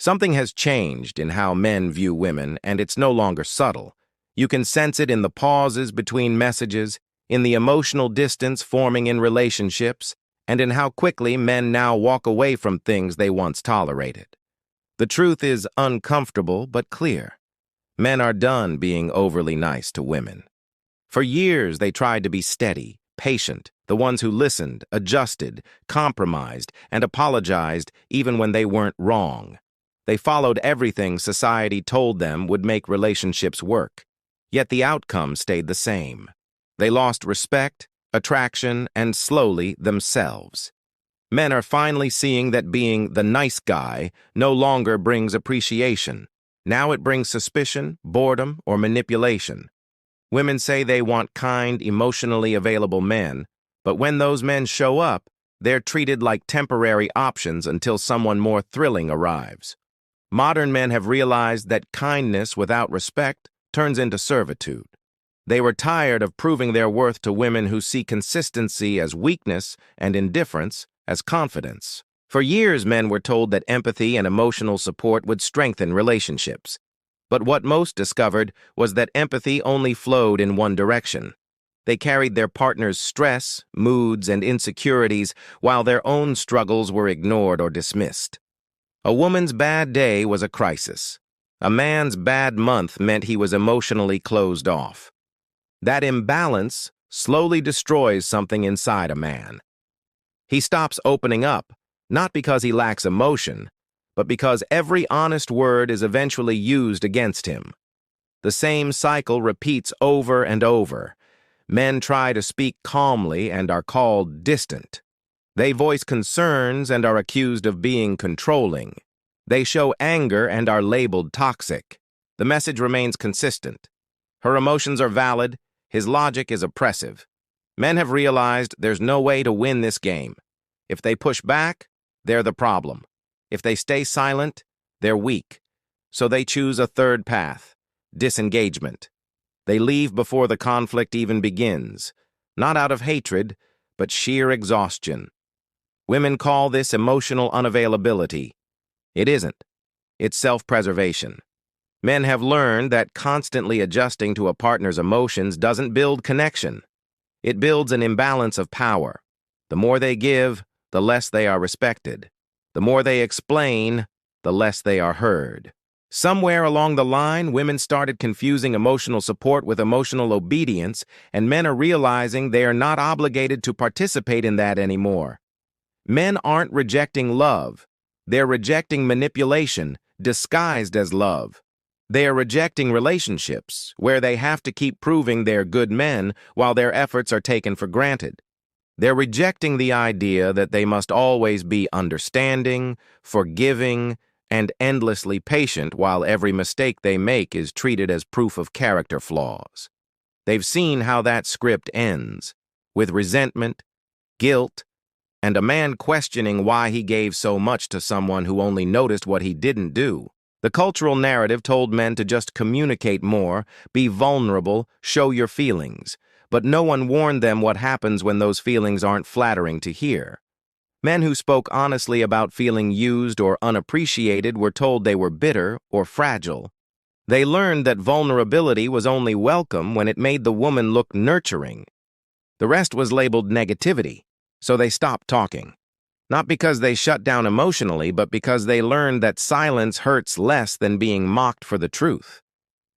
Something has changed in how men view women, and it's no longer subtle. You can sense it in the pauses between messages, in the emotional distance forming in relationships, and in how quickly men now walk away from things they once tolerated. The truth is uncomfortable but clear. Men are done being overly nice to women. For years, they tried to be steady, patient, the ones who listened, adjusted, compromised, and apologized even when they weren't wrong. They followed everything society told them would make relationships work. Yet the outcome stayed the same. They lost respect, attraction, and slowly themselves. Men are finally seeing that being the nice guy no longer brings appreciation. Now it brings suspicion, boredom, or manipulation. Women say they want kind, emotionally available men, but when those men show up, they're treated like temporary options until someone more thrilling arrives. Modern men have realized that kindness without respect turns into servitude. They were tired of proving their worth to women who see consistency as weakness and indifference as confidence. For years, men were told that empathy and emotional support would strengthen relationships. But what most discovered was that empathy only flowed in one direction. They carried their partner's stress, moods, and insecurities while their own struggles were ignored or dismissed. A woman's bad day was a crisis. A man's bad month meant he was emotionally closed off. That imbalance slowly destroys something inside a man. He stops opening up, not because he lacks emotion, but because every honest word is eventually used against him. The same cycle repeats over and over. Men try to speak calmly and are called distant. They voice concerns and are accused of being controlling. They show anger and are labeled toxic. The message remains consistent. Her emotions are valid. His logic is oppressive. Men have realized there's no way to win this game. If they push back, they're the problem. If they stay silent, they're weak. So they choose a third path: disengagement. They leave before the conflict even begins, not out of hatred, but sheer exhaustion. Women call this emotional unavailability. It isn't. It's self-preservation. Men have learned that constantly adjusting to a partner's emotions doesn't build connection. It builds an imbalance of power. The more they give, the less they are respected. The more they explain, the less they are heard. Somewhere along the line, women started confusing emotional support with emotional obedience, and men are realizing they are not obligated to participate in that anymore. Men aren't rejecting love. They're rejecting manipulation, disguised as love. They are rejecting relationships, where they have to keep proving they're good men while their efforts are taken for granted. They're rejecting the idea that they must always be understanding, forgiving, and endlessly patient while every mistake they make is treated as proof of character flaws. They've seen how that script ends, with resentment, guilt, and a man questioning why he gave so much to someone who only noticed what he didn't do. The cultural narrative told men to just communicate more, be vulnerable, show your feelings, but no one warned them what happens when those feelings aren't flattering to hear. Men who spoke honestly about feeling used or unappreciated were told they were bitter or fragile. They learned that vulnerability was only welcome when it made the woman look nurturing. The rest was labeled negativity, so they stopped talking. Not because they shut down emotionally, but because they learned that silence hurts less than being mocked for the truth.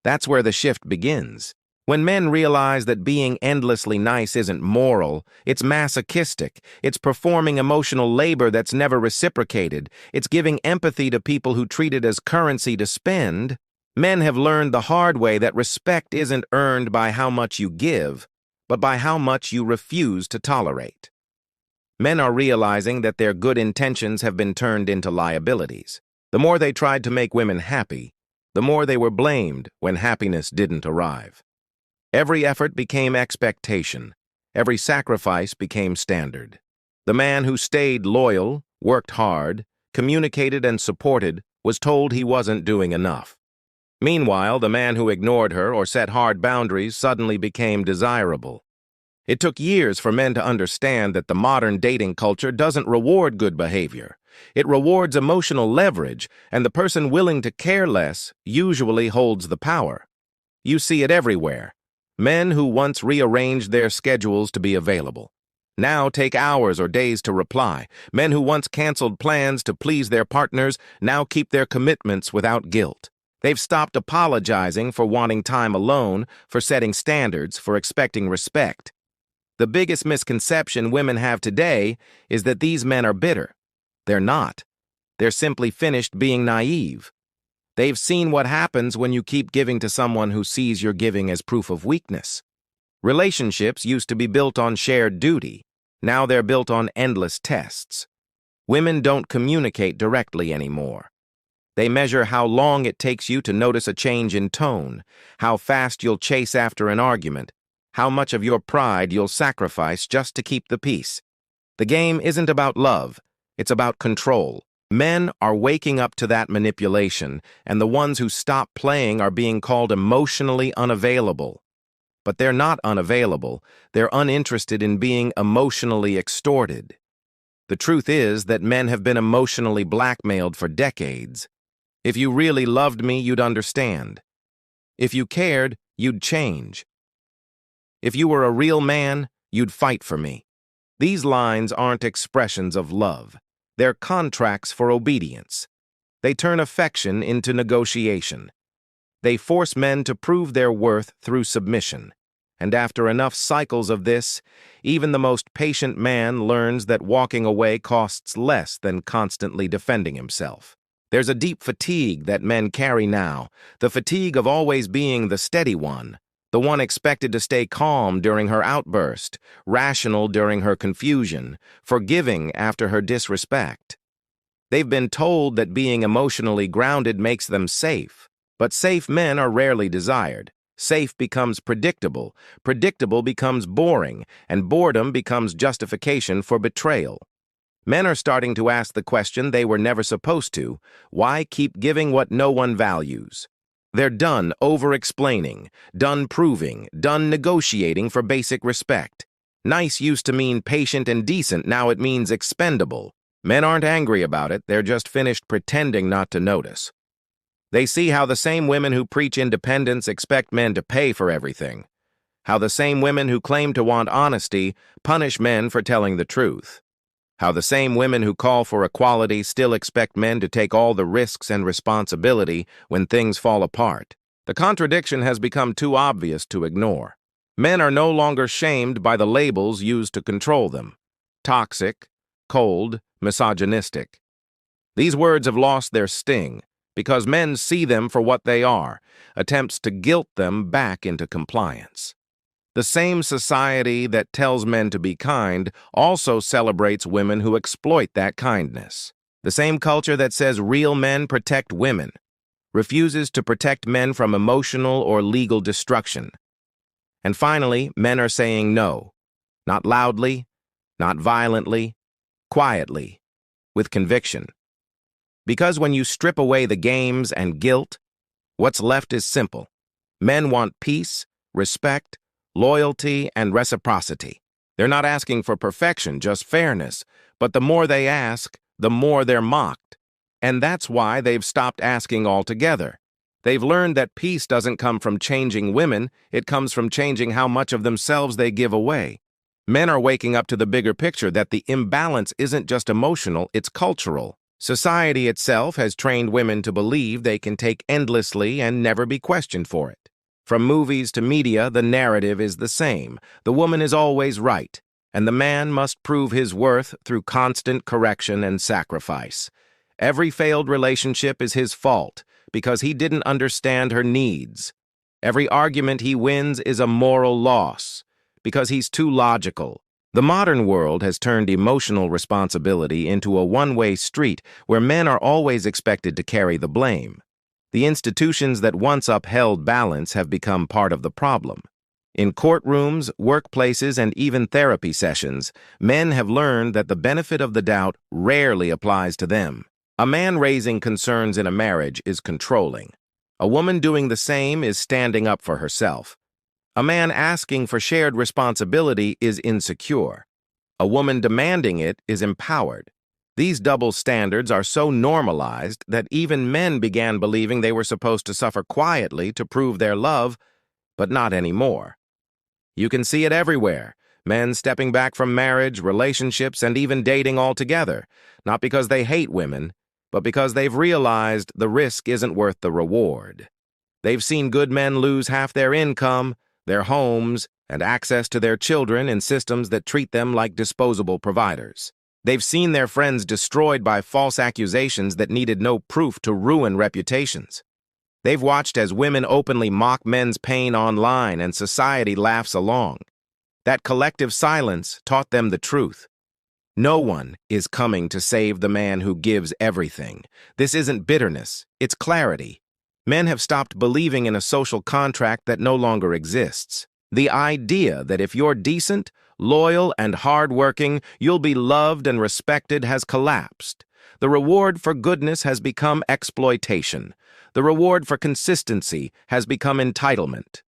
That's where the shift begins. When men realize that being endlessly nice isn't moral, it's masochistic, it's performing emotional labor that's never reciprocated, it's giving empathy to people who treat it as currency to spend, men have learned the hard way that respect isn't earned by how much you give, but by how much you refuse to tolerate. Men are realizing that their good intentions have been turned into liabilities. The more they tried to make women happy, the more they were blamed when happiness didn't arrive. Every effort became expectation. Every sacrifice became standard. The man who stayed loyal, worked hard, communicated and supported was told he wasn't doing enough. Meanwhile, the man who ignored her or set hard boundaries suddenly became desirable. It took years for men to understand that the modern dating culture doesn't reward good behavior. It rewards emotional leverage, and the person willing to care less usually holds the power. You see it everywhere. Men who once rearranged their schedules to be available now take hours or days to reply. Men who once canceled plans to please their partners now keep their commitments without guilt. They've stopped apologizing for wanting time alone, for setting standards, for expecting respect. The biggest misconception women have today is that these men are bitter. They're not. They're simply finished being naive. They've seen what happens when you keep giving to someone who sees your giving as proof of weakness. Relationships used to be built on shared duty. Now they're built on endless tests. Women don't communicate directly anymore. They measure how long it takes you to notice a change in tone, how fast you'll chase after an argument, how much of your pride you'll sacrifice just to keep the peace. The game isn't about love, it's about control. Men are waking up to that manipulation, and the ones who stop playing are being called emotionally unavailable. But they're not unavailable, they're uninterested in being emotionally extorted. The truth is that men have been emotionally blackmailed for decades. If you really loved me, you'd understand. If you cared, you'd change. If you were a real man, you'd fight for me. These lines aren't expressions of love. They're contracts for obedience. They turn affection into negotiation. They force men to prove their worth through submission. And after enough cycles of this, even the most patient man learns that walking away costs less than constantly defending himself. There's a deep fatigue that men carry now, the fatigue of always being the steady one, the one expected to stay calm during her outburst, rational during her confusion, forgiving after her disrespect. They've been told that being emotionally grounded makes them safe, but safe men are rarely desired. Safe becomes predictable, predictable becomes boring, and boredom becomes justification for betrayal. Men are starting to ask the question they were never supposed to: why keep giving what no one values? They're done over-explaining, done proving, done negotiating for basic respect. Nice used to mean patient and decent, now it means expendable. Men aren't angry about it, they're just finished pretending not to notice. They see how the same women who preach independence expect men to pay for everything. How the same women who claim to want honesty punish men for telling the truth. How the same women who call for equality still expect men to take all the risks and responsibility when things fall apart. The contradiction has become too obvious to ignore. Men are no longer shamed by the labels used to control them: toxic, cold, misogynistic. These words have lost their sting because men see them for what they are, attempts to guilt them back into compliance. The same society that tells men to be kind also celebrates women who exploit that kindness. The same culture that says real men protect women refuses to protect men from emotional or legal destruction. And finally, men are saying no, not loudly, not violently, quietly, with conviction. Because when you strip away the games and guilt, what's left is simple. Men want peace, respect, loyalty, and reciprocity. They're not asking for perfection, just fairness, but the more they ask, the more they're mocked. And that's why they've stopped asking altogether. They've learned that peace doesn't come from changing women, it comes from changing how much of themselves they give away. Men are waking up to the bigger picture that the imbalance isn't just emotional, it's cultural. Society itself has trained women to believe they can take endlessly and never be questioned for it. From movies to media, the narrative is the same. The woman is always right, and the man must prove his worth through constant correction and sacrifice. Every failed relationship is his fault because he didn't understand her needs. Every argument he wins is a moral loss because he's too logical. The modern world has turned emotional responsibility into a one-way street where men are always expected to carry the blame. The institutions that once upheld balance have become part of the problem. In courtrooms, workplaces, and even therapy sessions, men have learned that the benefit of the doubt rarely applies to them. A man raising concerns in a marriage is controlling. A woman doing the same is standing up for herself. A man asking for shared responsibility is insecure. A woman demanding it is empowered. These double standards are so normalized that even men began believing they were supposed to suffer quietly to prove their love, but not anymore. You can see it everywhere. Men stepping back from marriage, relationships, and even dating altogether, not because they hate women, but because they've realized the risk isn't worth the reward. They've seen good men lose half their income, their homes, and access to their children in systems that treat them like disposable providers. They've seen their friends destroyed by false accusations that needed no proof to ruin reputations. They've watched as women openly mock men's pain online and society laughs along. That collective silence taught them the truth. No one is coming to save the man who gives everything. This isn't bitterness, it's clarity. Men have stopped believing in a social contract that no longer exists. The idea that if you're decent, loyal, and hardworking, you'll be loved and respected has collapsed. The reward for goodness has become exploitation. The reward for consistency has become entitlement.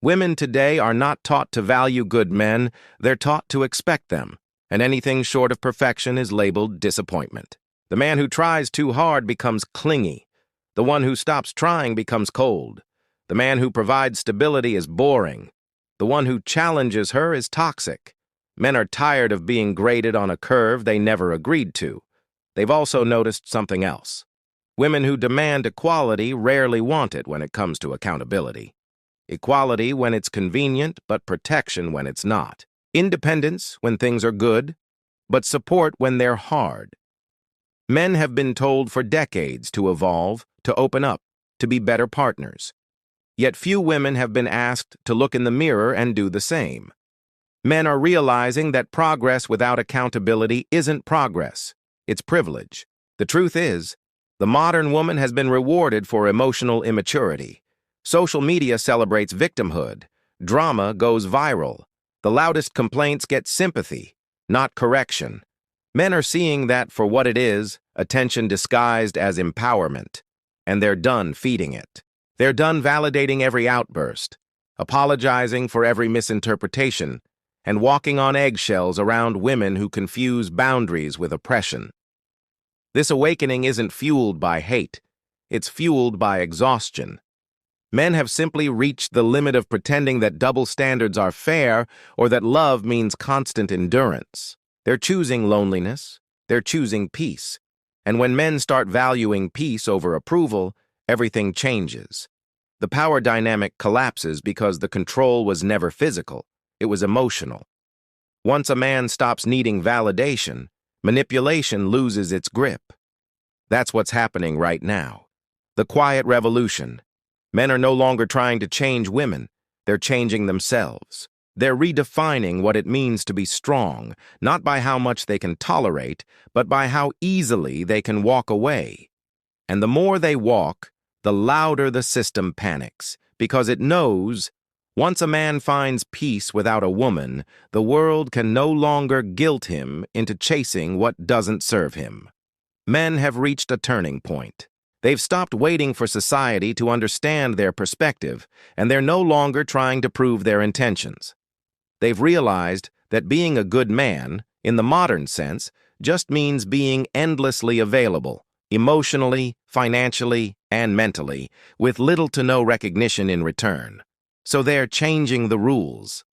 Women today are not taught to value good men, they're taught to expect them, and anything short of perfection is labeled disappointment. The man who tries too hard becomes clingy. The one who stops trying becomes cold. The man who provides stability is boring. The one who challenges her is toxic. Men are tired of being graded on a curve they never agreed to. They've also noticed something else. Women who demand equality rarely want it when it comes to accountability. Equality when it's convenient, but protection when it's not. Independence when things are good, but support when they're hard. Men have been told for decades to evolve, to open up, to be better partners. Yet few women have been asked to look in the mirror and do the same. Men are realizing that progress without accountability isn't progress, it's privilege. The truth is, the modern woman has been rewarded for emotional immaturity. Social media celebrates victimhood. Drama goes viral. The loudest complaints get sympathy, not correction. Men are seeing that for what it is, attention disguised as empowerment, and they're done feeding it. They're done validating every outburst, apologizing for every misinterpretation, and walking on eggshells around women who confuse boundaries with oppression. This awakening isn't fueled by hate, it's fueled by exhaustion. Men have simply reached the limit of pretending that double standards are fair or that love means constant endurance. They're choosing loneliness, they're choosing peace. And when men start valuing peace over approval, everything changes. The power dynamic collapses because the control was never physical, it was emotional. Once a man stops needing validation, manipulation loses its grip. That's what's happening right now. The quiet revolution. Men are no longer trying to change women, they're changing themselves. They're redefining what it means to be strong, not by how much they can tolerate, but by how easily they can walk away. And the more they walk, the louder the system panics, because it knows, once a man finds peace without a woman, the world can no longer guilt him into chasing what doesn't serve him. Men have reached a turning point. They've stopped waiting for society to understand their perspective, and they're no longer trying to prove their intentions. They've realized that being a good man, in the modern sense, just means being endlessly available, emotionally, financially, and mentally, with little to no recognition in return. So they're changing the rules.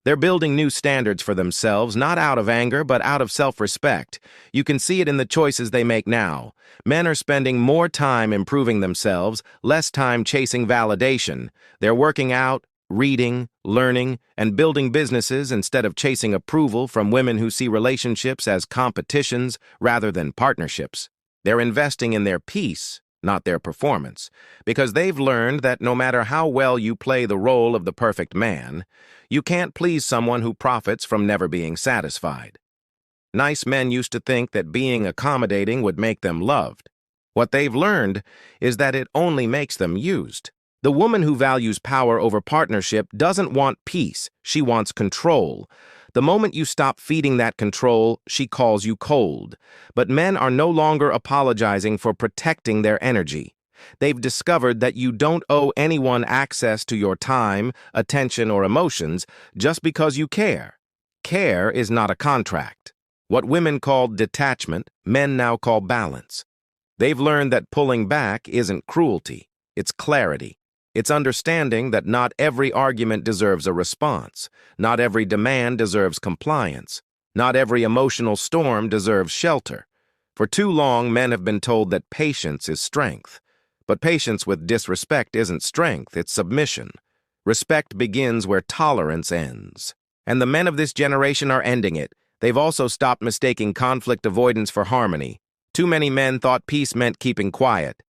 They're building new standards for themselves, not out of anger, but out of self-respect. You can see it in the choices they make now. Men are spending more time improving themselves, less time chasing validation. They're working out, reading, learning, and building businesses instead of chasing approval from women who see relationships as competitions rather than partnerships. They're investing in their peace, not their performance, because they've learned that no matter how well you play the role of the perfect man, you can't please someone who profits from never being satisfied. Nice men used to think that being accommodating would make them loved. What they've learned is that it only makes them used. The woman who values power over partnership doesn't want peace, she wants control. The moment you stop feeding that control, she calls you cold. But men are no longer apologizing for protecting their energy. They've discovered that you don't owe anyone access to your time, attention, or emotions just because you care. Care is not a contract. What women called detachment, men now call balance. They've learned that pulling back isn't cruelty, it's clarity. It's understanding that not every argument deserves a response, not every demand deserves compliance, not every emotional storm deserves shelter. For too long, men have been told that patience is strength. But patience with disrespect isn't strength, it's submission. Respect begins where tolerance ends. And the men of this generation are ending it. They've also stopped mistaking conflict avoidance for harmony. Too many men thought peace meant keeping quiet.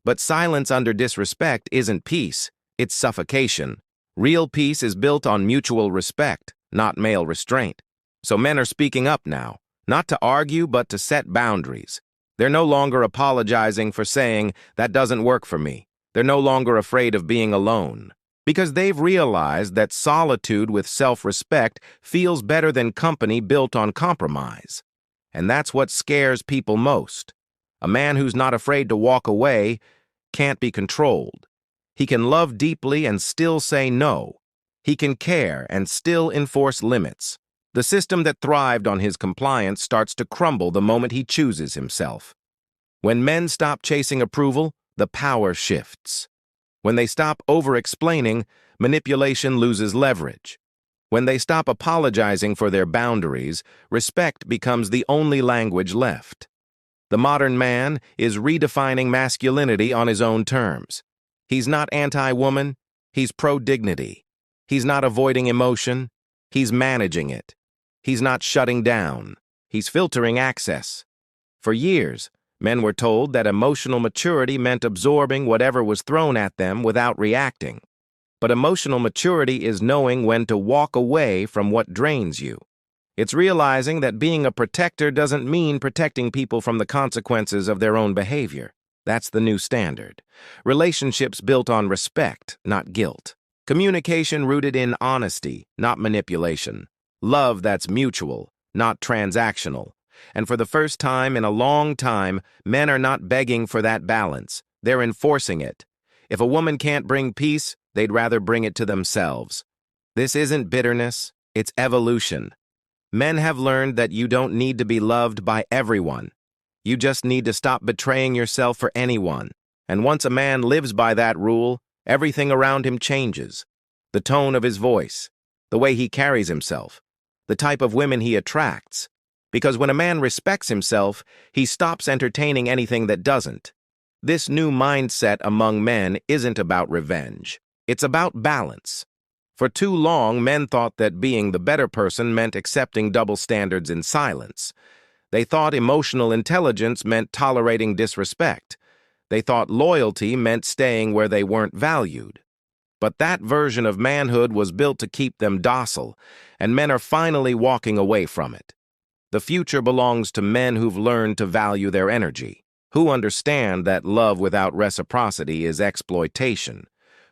But silence under disrespect isn't peace, it's suffocation. Real peace is built on mutual respect, not male restraint. So men are speaking up now, not to argue but to set boundaries. They're no longer apologizing for saying, "That doesn't work for me." They're no longer afraid of being alone. Because they've realized that solitude with self-respect feels better than company built on compromise. And that's what scares people most. A man who's not afraid to walk away can't be controlled. He can love deeply and still say no. He can care and still enforce limits. The system that thrived on his compliance starts to crumble the moment he chooses himself. When men stop chasing approval, the power shifts. When they stop over-explaining, manipulation loses leverage. When they stop apologizing for their boundaries, respect becomes the only language left. The modern man is redefining masculinity on his own terms. He's not anti-woman, he's pro-dignity. He's not avoiding emotion, he's managing it. He's not shutting down, he's filtering access. For years, men were told that emotional maturity meant absorbing whatever was thrown at them without reacting. But emotional maturity is knowing when to walk away from what drains you. It's realizing that being a protector doesn't mean protecting people from the consequences of their own behavior. That's the new standard. Relationships built on respect, not guilt. Communication rooted in honesty, not manipulation. Love that's mutual, not transactional. And for the first time in a long time, men are not begging for that balance. They're enforcing it. If a woman can't bring peace, they'd rather bring it to themselves. This isn't bitterness, it's evolution. Men have learned that you don't need to be loved by everyone. You just need to stop betraying yourself for anyone. And once a man lives by that rule, everything around him changes. The tone of his voice, the way he carries himself, the type of women he attracts. Because when a man respects himself, he stops entertaining anything that doesn't. This new mindset among men isn't about revenge. It's about balance. For too long, men thought that being the better person meant accepting double standards in silence. They thought emotional intelligence meant tolerating disrespect. They thought loyalty meant staying where they weren't valued. But that version of manhood was built to keep them docile, and men are finally walking away from it. The future belongs to men who've learned to value their energy, who understand that love without reciprocity is exploitation,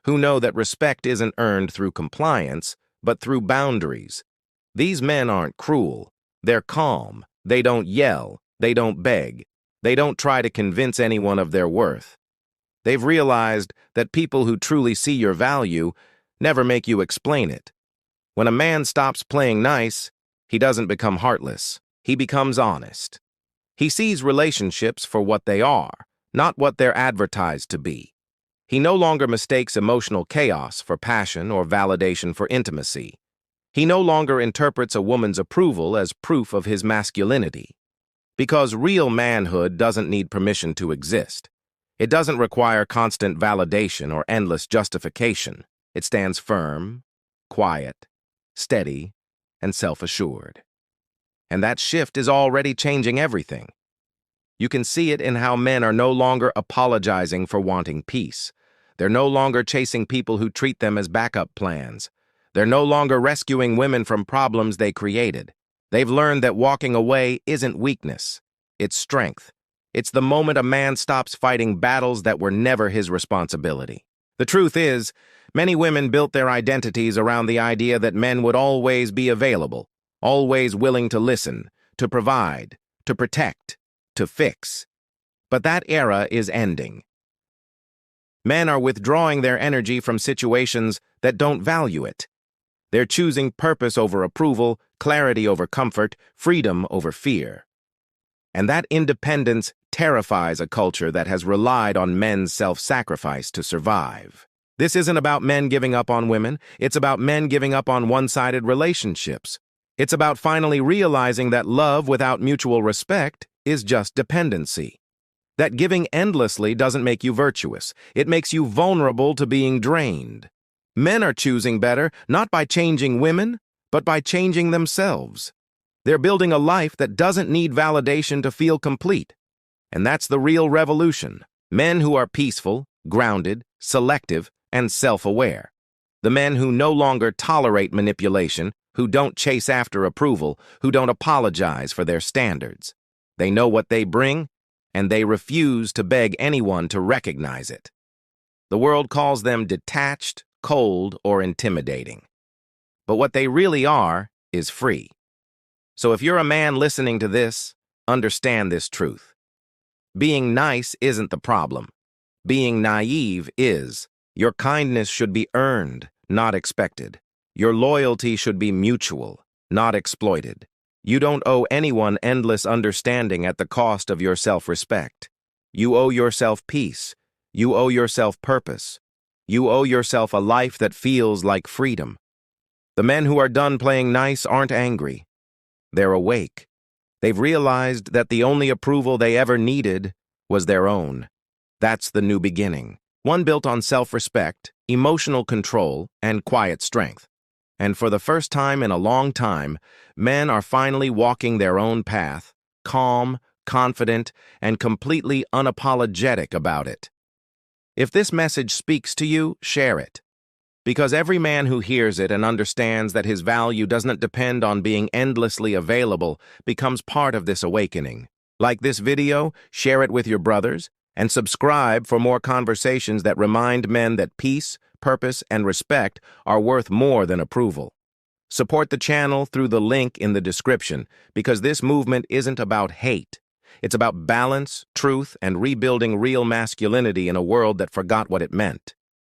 who know that respect isn't earned through compliance, but through boundaries. These men aren't cruel. They're calm. They don't yell. They don't beg. They don't try to convince anyone of their worth. They've realized that people who truly see your value never make you explain it. When a man stops playing nice, he doesn't become heartless. He becomes honest. He sees relationships for what they are, not what they're advertised to be. He no longer mistakes emotional chaos for passion or validation for intimacy. He no longer interprets a woman's approval as proof of his masculinity. Because real manhood doesn't need permission to exist. It doesn't require constant validation or endless justification. It stands firm, quiet, steady, and self-assured. And that shift is already changing everything. You can see it in how men are no longer apologizing for wanting peace. They're no longer chasing people who treat them as backup plans. They're no longer rescuing women from problems they created. They've learned that walking away isn't weakness. It's strength. It's the moment a man stops fighting battles that were never his responsibility. The truth is, many women built their identities around the idea that men would always be available, always willing to listen, to provide, to protect, to fix. But that era is ending. Men are withdrawing their energy from situations that don't value it. They're choosing purpose over approval, clarity over comfort, freedom over fear. And that independence terrifies a culture that has relied on men's self-sacrifice to survive. This isn't about men giving up on women, it's about men giving up on one-sided relationships. It's about finally realizing that love without mutual respect is just dependency. That giving endlessly doesn't make you virtuous, it makes you vulnerable to being drained. Men are choosing better, not by changing women, but by changing themselves. They're building a life that doesn't need validation to feel complete. And that's the real revolution. Men who are peaceful, grounded, selective, and self-aware. The men who no longer tolerate manipulation, who don't chase after approval, who don't apologize for their standards. They know what they bring, and they refuse to beg anyone to recognize it. The world calls them detached, cold, or intimidating. But what they really are is free. So if you're a man listening to this, understand this truth. Being nice isn't the problem. Being naive is. Your kindness should be earned, not expected. Your loyalty should be mutual, not exploited. You don't owe anyone endless understanding at the cost of your self-respect. You owe yourself peace. You owe yourself purpose. You owe yourself a life that feels like freedom. The men who are done playing nice aren't angry. They're awake. They've realized that the only approval they ever needed was their own. That's the new beginning. One built on self-respect, emotional control, and quiet strength. And for the first time in a long time, men are finally walking their own path, calm, confident, and completely unapologetic about it. If this message speaks to you, share it. Because every man who hears it and understands that his value doesn't depend on being endlessly available becomes part of this awakening. Like this video, share it with your brothers, and subscribe for more conversations that remind men that peace, purpose, and respect are worth more than approval. Support the channel through the link in the description, because this movement isn't about hate. It's about balance, truth, and rebuilding real masculinity in a world that forgot what it meant.